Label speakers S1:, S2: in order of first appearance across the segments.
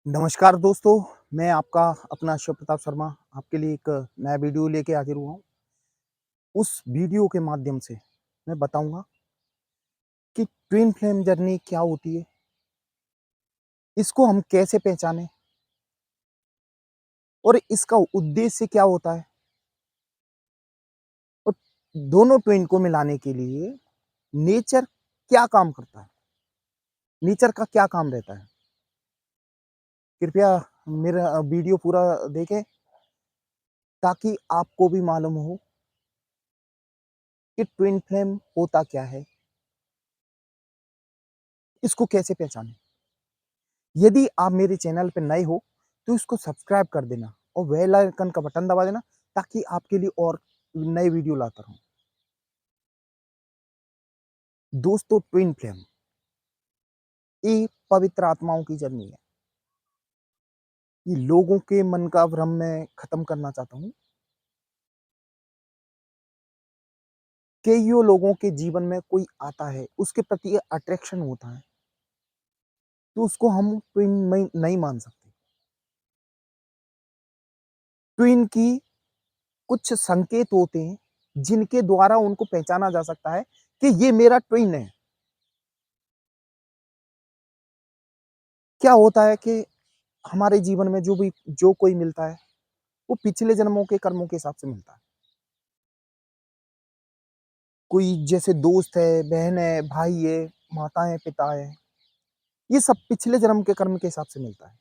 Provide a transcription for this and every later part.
S1: नमस्कार दोस्तों, मैं आपका अपना शिव प्रताप शर्मा आपके लिए एक नया वीडियो लेके हाजिर हुआ हूँ। उस वीडियो के माध्यम से मैं बताऊँगा कि ट्विन फ्लेम जर्नी क्या होती है, इसको हम कैसे पहचानें और इसका उद्देश्य क्या होता है और दोनों ट्विन को मिलाने के लिए नेचर क्या काम करता है, नेचर का क्या काम रहता है। कृपया मेरा वीडियो पूरा देखें ताकि आपको भी मालूम हो कि ट्विन फ्लेम होता क्या है, इसको कैसे पहचानें। यदि आप मेरे चैनल पे नए हो तो इसको सब्सक्राइब कर देना और बेल आइकन का बटन दबा देना ताकि आपके लिए और नए वीडियो लाता रहूं। दोस्तों, ट्विन फ्लेम ये पवित्र आत्माओं की जर्नी है। ये लोगों के मन का भ्रम मैं खत्म करना चाहता हूँ। कईयों लोगों के जीवन में कोई आता है, उसके प्रति अट्रैक्शन होता है, तो उसको हम ट्विन नहीं मान सकते। ट्विन की कुछ संकेत होते हैं जिनके द्वारा उनको पहचाना जा सकता है कि ये मेरा ट्विन है। क्या होता है कि हमारे जीवन में जो कोई मिलता है वो पिछले जन्मों के कर्मों के हिसाब से मिलता है। कोई जैसे दोस्त है, बहन है, भाई है, माता है, पिता है, ये सब पिछले जन्म के कर्म के हिसाब से मिलता है।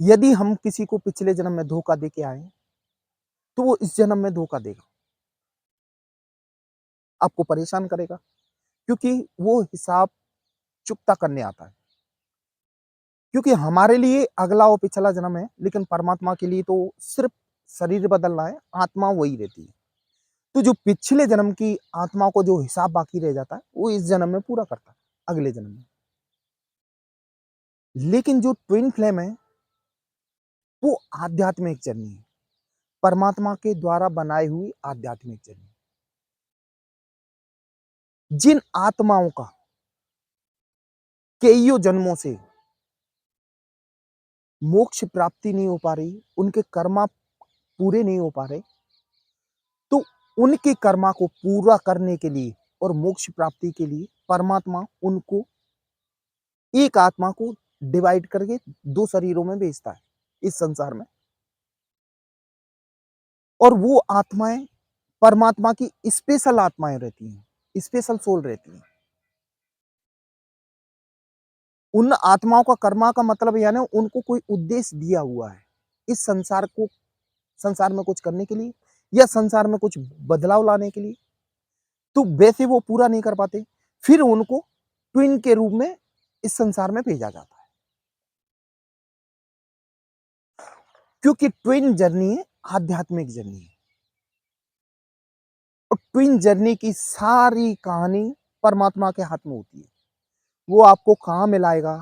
S1: यदि हम किसी को पिछले जन्म में धोखा दे के आए तो वो इस जन्म में धोखा देगा, आपको परेशान करेगा, क्योंकि वो हिसाब चुकता करने आता है। क्योंकि हमारे लिए अगला और पिछला जन्म है, लेकिन परमात्मा के लिए तो सिर्फ शरीर बदलना है, आत्मा वही रहती है। तो जो पिछले जन्म की आत्मा को जो हिसाब बाकी रह जाता है वो इस जन्म में पूरा करता है, अगले जन्म में। लेकिन जो ट्विन फ्लेम है वो आध्यात्मिक जर्नी है, परमात्मा के द्वारा बनाई हुई आध्यात्मिक जर्नी। जिन आत्माओं का कईयों जन्मों से मोक्ष प्राप्ति नहीं हो पा रही, उनके कर्मा पूरे नहीं हो पा रहे, तो उनके कर्मा को पूरा करने के लिए और मोक्ष प्राप्ति के लिए परमात्मा उनको एक आत्मा को डिवाइड करके दो शरीरों में भेजता है इस संसार में। और वो आत्माएं परमात्मा की स्पेशल आत्माएं रहती हैं, स्पेशल सोल रहती हैं। उन आत्माओं का कर्मा का मतलब यानी उनको कोई उद्देश्य दिया हुआ है इस संसार में कुछ करने के लिए या संसार में कुछ बदलाव लाने के लिए। तो वैसे वो पूरा नहीं कर पाते, फिर उनको ट्विन के रूप में इस संसार में भेजा जाता है। क्योंकि ट्विन जर्नी है, आध्यात्मिक जर्नी है। और ट्विन जर्नी की सारी कहानी परमात्मा के हाथ में होती है। वो आपको कहाँ मिलाएगा,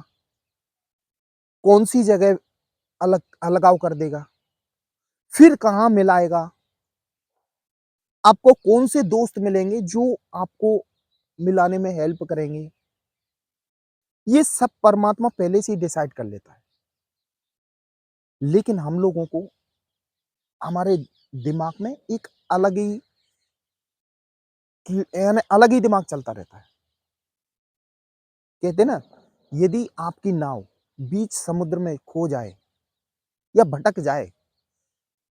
S1: कौन सी जगह अलगाव कर देगा, फिर कहाँ मिलाएगा, आपको कौन से दोस्त मिलेंगे जो आपको मिलाने में हेल्प करेंगे, ये सब परमात्मा पहले से ही डिसाइड कर लेता है। लेकिन हम लोगों को हमारे दिमाग में एक अलग ही दिमाग चलता रहता है। कहते ना, यदि आपकी नाव बीच समुद्र में खो जाए या भटक जाए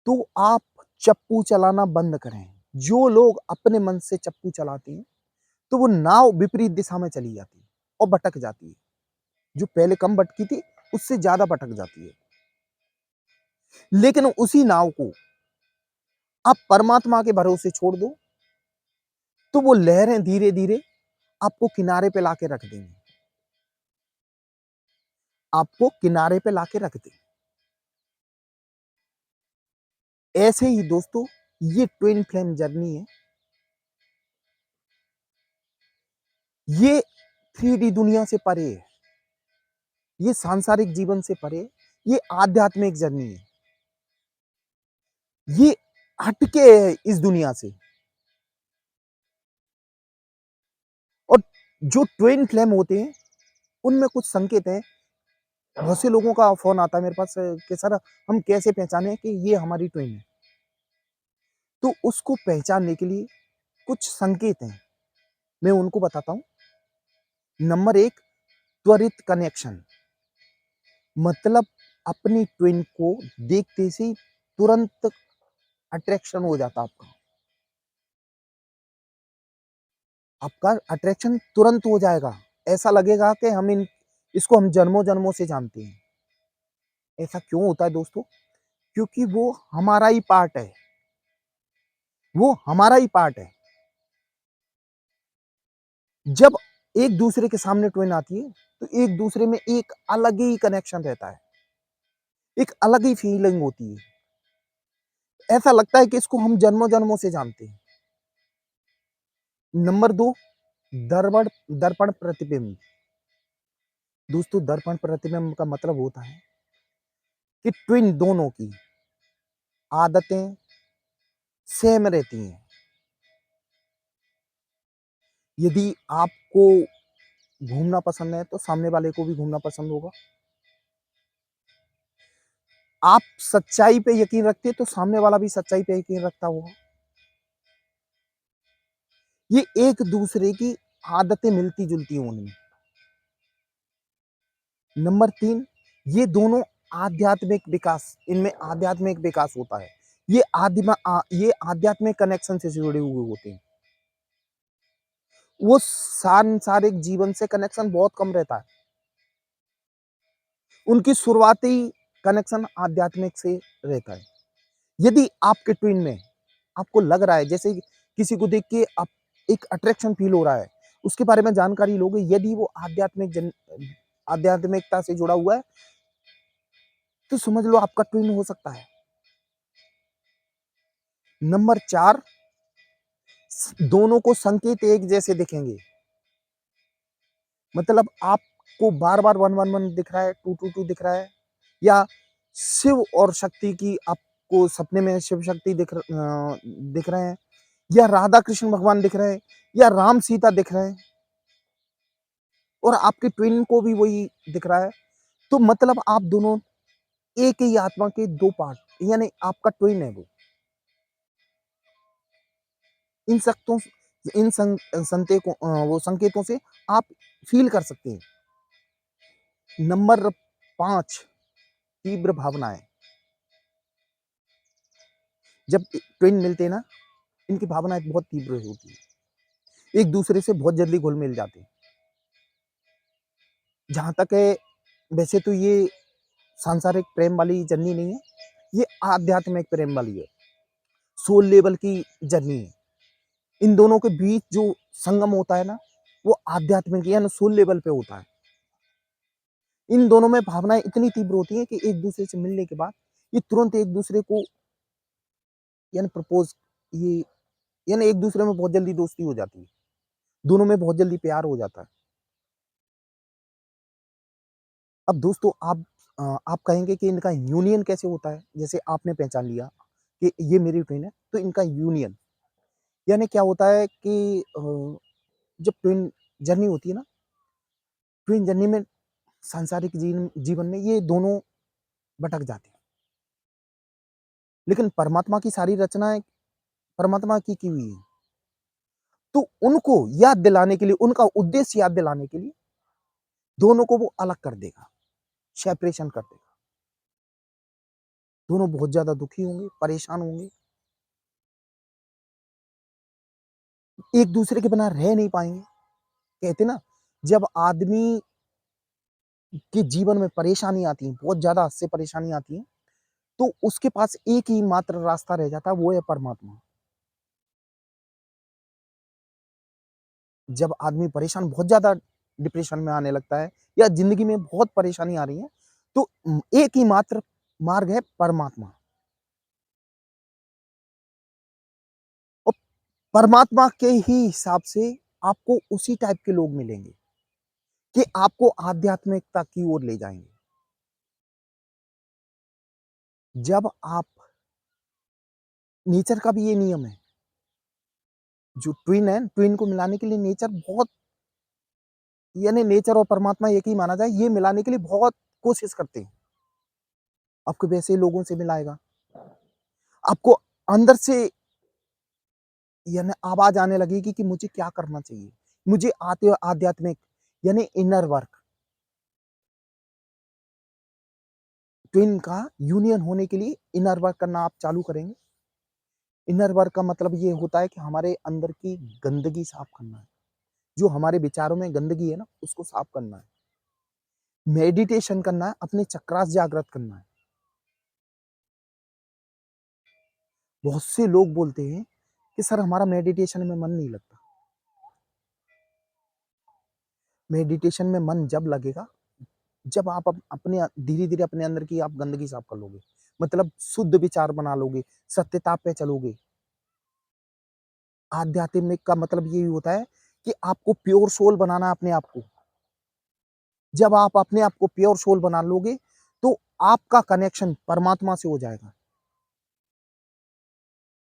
S1: तो आप चप्पू चलाना बंद करें। जो लोग अपने मन से चप्पू चलाते हैं तो वो नाव विपरीत दिशा में चली जाती है और भटक जाती है। जो पहले कम भटकी थी उससे ज्यादा भटक जाती है। लेकिन उसी नाव को आप परमात्मा के भरोसे छोड़ दो तो वो लहरें धीरे धीरे आपको किनारे पे लाके रख देंगी, आपको किनारे पे लाके रख देंगी। ऐसे ही दोस्तों, ये ट्विन फ्लेम जर्नी है। ये 3D दुनिया से परे है, ये सांसारिक जीवन से परे, ये आध्यात्मिक जर्नी है। ये हटके है इस दुनिया से। और जो ट्विन फ्लेम होते हैं उनमें कुछ संकेत हैं बहुत से लोगों का फ़ोन आता है मेरे पास कि सर हम कैसे पहचानें कि ये हमारी ट्विन है? तो उसको पहचानने के लिए कुछ संकेत हैं, मैं उनको बताता हूँ। नंबर 1, त्वरित कनेक्शन, मतलब अपनी ट्विन को देखते से ही तुरंत अट्रैक्शन हो जाता आपका। आपका अट्रैक्शन तुरंत हो जाएगा। ऐसा लगेगा कि इसको हम जन्मों-जन्मों से जानते हैं। ऐसा क्यों होता है दोस्तों? क्योंकि वो हमारा ही पार्ट है। वो हमारा ही पार्ट है। जब एक दूसरे के सामने ट्विन आती है, तो एक दूसरे में एक अलग ही कनेक्शन रहता है। एक अलग ही फीलिंग होती है। ऐसा लगता है कि इसको हम जन्मों-जन्मों से जानते हैं। नंबर 2, दर्पण दर्पण प्रतिबिंब। दोस्तों दर्पण प्रतिबिंब का मतलब होता है कि ट्विन दोनों की आदतें सेम रहती हैं। यदि आपको घूमना पसंद है तो सामने वाले को भी घूमना पसंद होगा। आप सच्चाई पे यकीन रखते हैं तो सामने वाला भी सच्चाई पे यकीन रखता होगा। ये एक दूसरे की आदतें मिलती-जुलती हैं उनमें। नंबर 3, ये दोनों आध्यात्मिक विकास इनमें आध्यात्मिक विकास होता है। ये आध्यात्मिक कनेक्शन से जुड़े हुए होते हैं। वो सांसारिक जीवन से कनेक्शन बहुत कम रहता है। उनकी शुरुआती कनेक्शन आध्यात्मिक से रहता है। यदि आपके ट्विन में आपको लग रहा है जैसे किसी को देख के आप एक अट्रैक्शन फील हो रहा है, उसके बारे में जानकारी लोगे, यदि वो आध्यात्मिकता से जुड़ा हुआ है, तो समझ लो आपका ट्विन हो सकता है। नंबर 4, दोनों को संकेत एक जैसे दिखेंगे। मतलब आपको बार-बार 111 दिख रहा है, 222 दिख रहा है, या शिव और शक्ति की आपको सपने में शिव शक्ति दिख रहे हैं, या राधा कृष्ण भगवान दिख रहे हैं, या राम सीता दिख रहे हैं, और आपके ट्विन को भी वही दिख रहा है, तो मतलब आप दोनों एक ही आत्मा के 2 पार्ट, यानी आपका ट्विन है वो। इन सक्तों इन सं संतेकों वो संकेतों से आप फ़ील कर सकते हैं। नंबर 5, तीव्र भावनाएँ। जब ट्विन मिलते हैं ना, इनकी भावनाएँ बहुत तीव्र होती हैं। एक दूसरे से बहुत जल्दी घुल-मिल जाते हैं। जहाँ तक है, वैसे तो ये सांसारिक प्रेम वाली जर्नी नहीं है, ये आध्यात्मिक प्रेम वाली है। सोल लेवल की जर्नी है। इन दोनों के बीच जो संगम होता है ना, वो आध्यात्मिक यानी सोल लेवल पे होता है। इन दोनों में भावनाएँ इतनी तीव्र होती हैं कि एक दूसरे से मिलने के बाद ये तुरंत एक दूसरे को यानी प्रपोज़ ये यानी एक दूसरे में बहुत जल्दी दोस्ती हो जाती है। दोनों में बहुत जल्दी प्यार हो जाता है। अब दोस्तों आप कहेंगे कि इनका यूनियन कैसे होता है? जैसे आपने पहचान लिया कि ये मेरी ट्विन है, तो इनका यूनियन यानी क्या होता है कि जब ट्विन जर्नी होती है ना, ट्विन जर्नी में सांसारिक जीवन में ये दोनों भटक जाते हैं। लेकिन परमात्मा की सारी रचनाएँ परमात्मा की हुई है। तो उनको याद दिलाने के लिए, उनका उद्देश्य याद दिलाने के लिए दोनों को वो अलग कर देगा, सेपरेशन कर देगा। दोनों बहुत ज़्यादा दुखी होंगे, परेशान होंगे, एक-दूसरे के बिना रह नहीं पाएँगे। कहते हैं ना, जब आदमी के जीवन में परेशानी आती है, बहुत ज़्यादा हद से परेशानी आती है, तो उसके पास एक ही मात्र रास्ता रह जाता है, वो है परमात्मा। जब आदमी परेशान बहुत ज़्यादा डिप्रेशन में आने लगता है या ज़िंदगी में बहुत परेशानी आ रही है, तो एक ही मात्र मार्ग है परमात्मा। और परमात्मा के ही हिसाब से आपको उसी टाइप के लोग मिलेंगे कि आपको आध्यात्मिकता की ओर ले जाएँगे। जब आप नेचर का भी ये नियम है, जो ट्विन है, ट्विन को मिलाने के लिए नेचर बहुत यानी नेचर और परमात्मा एक ही माना जाए, ये मिलाने के लिए बहुत कोशिश करते हैं, आपको वैसे लोगों से मिलाएगा। आपको अंदर से यानी आवाज़ आने लगेगी कि मुझे क्या करना चाहिए? मुझे आध्यात्मिक यानी इनर वर्क ट्विन का यूनियन होने के लिए इनर वर्क करना आप चालू करेंगे। इनर वर्क का मतलब ये होता है कि हमारे अंदर की गंदगी साफ करना है। जो हमारे विचारों में गंदगी है ना, उसको साफ करना है। मेडिटेशन करना है, अपने चक्रास जागृत करना है। बहुत से लोग बोलते हैं कि सर हमारा मेडिटेशन में मन नहीं लगता। मेडिटेशन में मन जब लगेगा, जब आप अपने धीरे-धीरे अपने अंदर की आप गंदगी साफ कर लोगे। मतलब शुद्ध विचार बना लोगे, सत्यता पे चलोगे। आध्यात्मिक का मतलब यही होता है कि आपको प्योर सोल बनाना है अपने आप को। जब आप अपने आप को प्योर सोल बना लोगे, तो आपका कनेक्शन परमात्मा से हो जाएगा।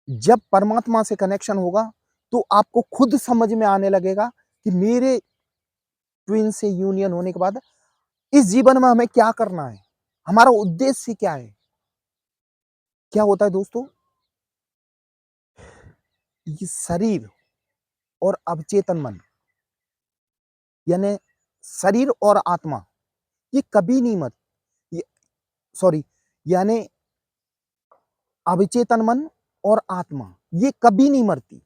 S1: जब परमात्मा से कनेक्शन होगा, तो आपको खुद समझ में आने लगेगा कि मेरे ट्विन से यूनियन होने के बाद इस जीवन में हमें क्या करना है? हमारा उद्देश्य क्या है? क्या होता है दोस्तों? ये शरीर और अवचेतन मन यानी शरीर और आत्मा ये कभी नहीं मर ये सॉरी यानी अवचेतन मन और आत्मा ये कभी नहीं मरती।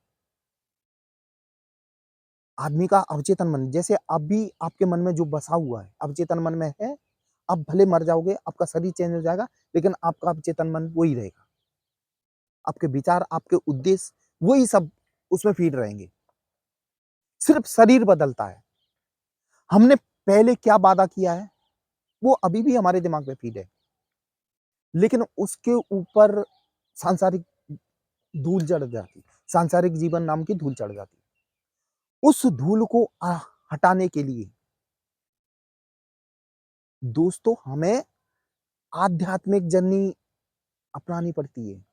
S1: आदमी का अवचेतन मन जैसे अभी आपके मन में जो बसा हुआ है अवचेतन मन में है, आप भले मर जाओगे, आपका शरीर चेंज हो जाएगा, लेकिन आपका अवचेतन मन वही रहेगा। आपके विचार, आपके उद्देश्य वही सब उसमें फीड रहेंगे। सिर्फ शरीर बदलता है। हमने पहले क्या वादा किया है, वो अभी भी हमारे दिमाग में फीड है। लेकिन उसके ऊपर सांसारिक धूल चढ़ जाती, सांसारिक जीवन नाम की धूल चढ़ जाती। उस धूल को हटाने के लिए दोस्तों हमें आध्यात्मिक जर्नी अपनानी पड़ती है।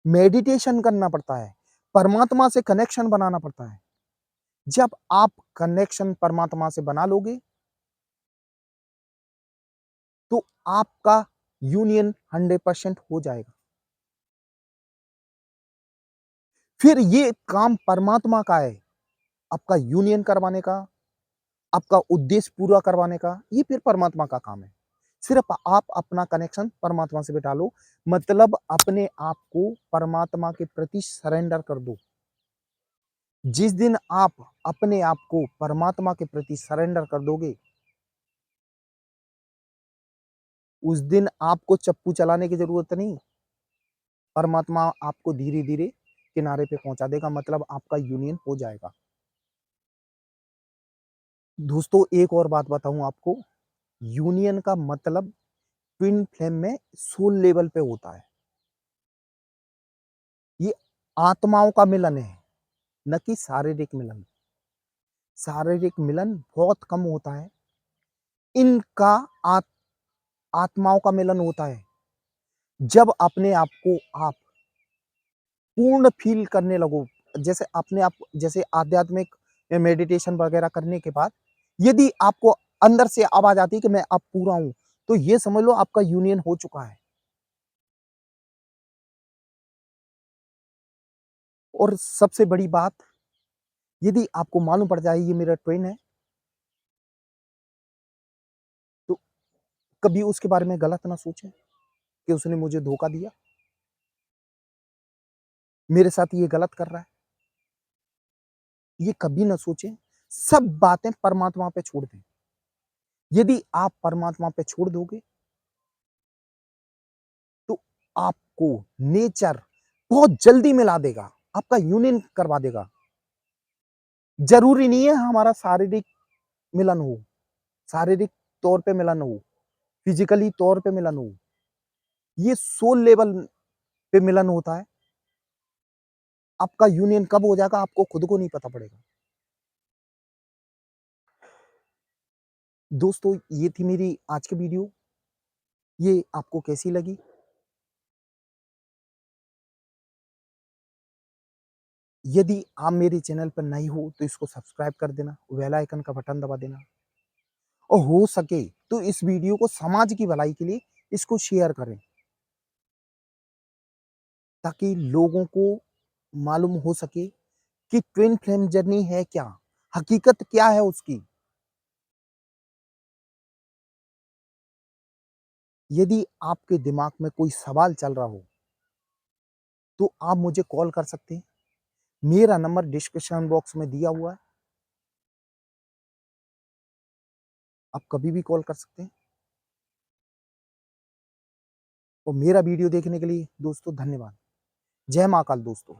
S1: मेडिटेशन करना पड़ता है, परमात्मा से कनेक्शन बनाना पड़ता है। जब आप कनेक्शन परमात्मा से बना लोगे, तो आपका यूनियन 100% हो जाएगा। फिर ये काम परमात्मा का है, आपका यूनियन करवाने का, आपका उद्देश्य पूरा करवाने का, ये फिर परमात्मा का काम है। सिर्फ आप अपना कनेक्शन परमात्मा से बिठा लो, मतलब अपने आप को परमात्मा के प्रति सरेंडर कर दो। जिस दिन आप अपने आप को परमात्मा के प्रति सरेंडर कर दोगे, उस दिन आपको चप्पू चलाने की जरूरत नहीं। परमात्मा आपको धीरे-धीरे किनारे पे पहुंचा देगा, मतलब आपका यूनियन हो जाएगा। दोस्तों एक और बात बताऊं आपको, यूनियन का मतलब ट्विन फ्लेम में सोल लेवल पे होता है। ये आत्माओं का मिलन है, न कि शारीरिक मिलन। शारीरिक मिलन बहुत कम होता है। इनका आत, आत्माओं का मिलन होता है। जब अपने आप को आप पूर्ण फील करने लगो, जैसे अपने आप जैसे आध्यात्मिक मेडिटेशन वगैरह करने के बाद यदि आपको अंदर से आवाज आती है कि मैं अब पूरा हूं, तो ये समझ लो आपका यूनियन हो चुका है। और सबसे बड़ी बात, यदि आपको मालूम पड़ जाए ये मेरा ट्रेन है, तो कभी उसके बारे में गलत ना सोचें कि उसने मुझे धोखा दिया, मेरे साथ ये गलत कर रहा है, ये कभी ना सोचें। सब बातें परमात्मा पे छोड़ दें। यदि आप परमात्मा पे छोड़ दोगे, तो आपको नेचर बहुत जल्दी मिला देगा, आपका यूनियन करवा देगा। जरूरी नहीं है हमारा शारीरिक मिलन हो, शारीरिक तौर पे मिलन हो, फिजिकली तौर पे मिलन हो, ये सोल लेवल पे मिलन होता है। आपका यूनियन कब हो जाएगा आपको खुद को नहीं पता पड़ेगा। दोस्तों ये थी मेरी आज की वीडियो, ये आपको कैसी लगी? यदि आप मेरे चैनल पर नए हो तो इसको सब्सक्राइब कर देना, बेल आइकन का बटन दबा देना, और हो सके तो इस वीडियो को समाज की भलाई के लिए इसको शेयर करें, ताकि लोगों को मालूम हो सके कि ट्विन फ्लेम जर्नी है क्या, हकीकत क्या है उसकी। यदि आपके दिमाग में कोई सवाल चल रहा हो, तो आप मुझे कॉल कर सकते हैं। मेरा नंबर डिस्क्रिप्शन बॉक्स में दिया हुआ है, आप कभी भी कॉल कर सकते हैं। और मेरा वीडियो देखने के लिए दोस्तों धन्यवाद। जय महाकाल दोस्तों।